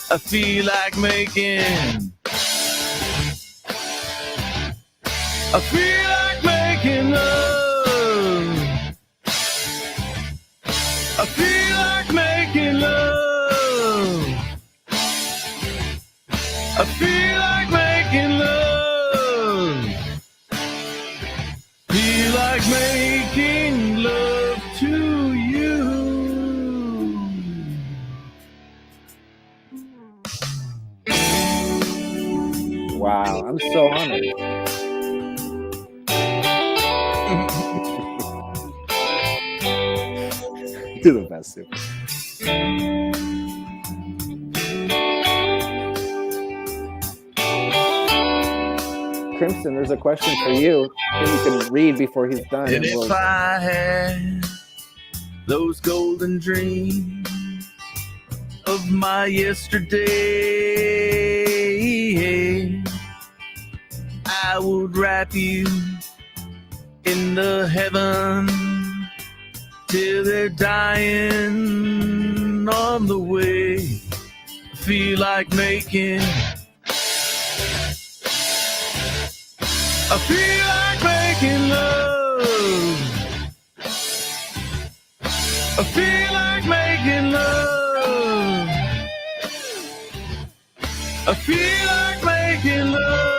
I feel like making, I feel like making love. I feel like making love. I feel like making love. Wow, I'm so honored. Do the best, Super. Crimson, there's a question for you that you can read before he's done. And if I had those golden dreams of my yesterday, I would wrap you in the heaven till they're dying on the way. I feel like making love. I feel like making love. I feel like making love.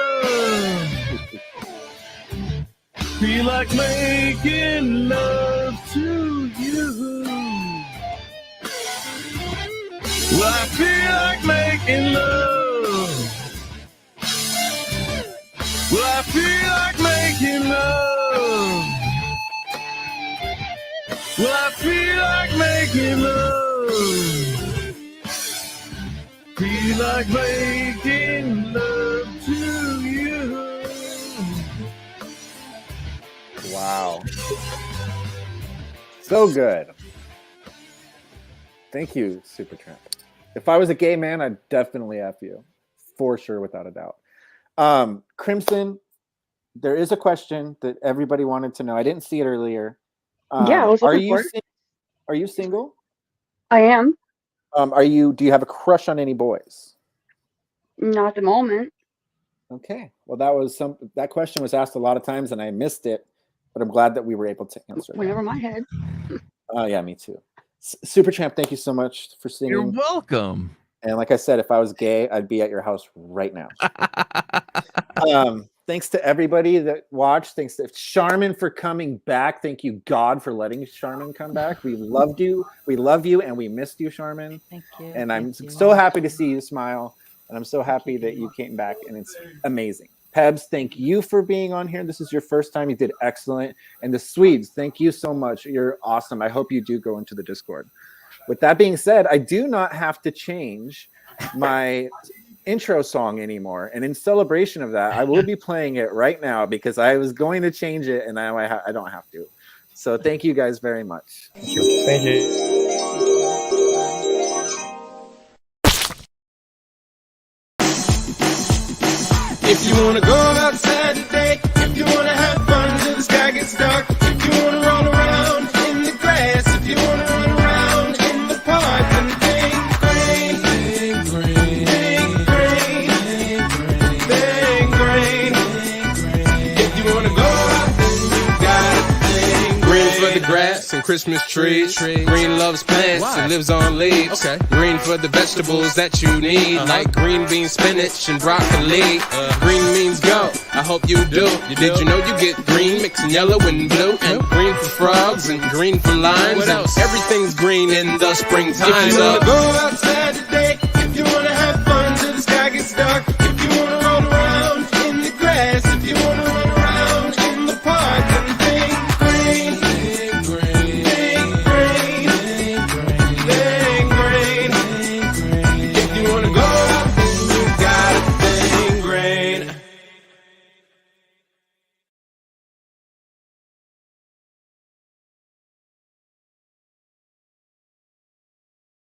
Feel like making love to you. Well, I feel like making love. Well, I feel like making love. Well, I feel like making love. Feel like making love to you. Wow. So good. Thank you, Supertramp. If I was a gay man, I'd definitely F you. For sure, without a doubt. Crimson, there is a question that everybody wanted to know. I didn't see it earlier. Yeah, I was looking for it. Are you single? I am. Do you have a crush on any boys? Not at the moment. Okay. Well, that question was asked a lot of times and I missed it, but I'm glad that we were able to answer it. Went over my head. Oh yeah, me too. Supertramp, thank you so much for singing. You're welcome. And like I said, if I was gay, I'd be at your house right now. Thanks to everybody that watched. Thanks to Charmin for coming back. Thank you, God, for letting Charmin come back. We loved you. We love you, and we missed you, Charmin. Thank you. And I'm so happy to see you smile. And I'm so happy that you came back, and it's amazing. Pebs, thank you for being on here. This is your first time. You did excellent. And the Swedes, thank you so much. You're awesome. I hope you do go into the Discord. With that being said, I do not have to change my intro song anymore. And in celebration of that, I will be playing it right now because I was going to change it and now I don't have to. So thank you guys very much. Thank you. If you wanna go outside today, if you wanna have fun till the sky gets dark, if you wanna roll around in the grass, if you wanna run around in the park, then think green, think green, think green, think green, think green. If you wanna go out, then you gotta think green for the grass and Christmas trees. Green loves plants and lives on leaves. Green for the vegetables that you need, like green beans, spinach, and broccoli. Green means go. I hope you do. Did you know you get green mixing yellow and blue? And green for frogs and green for limes. And everything's green in the springtime. If you wanna go outside today,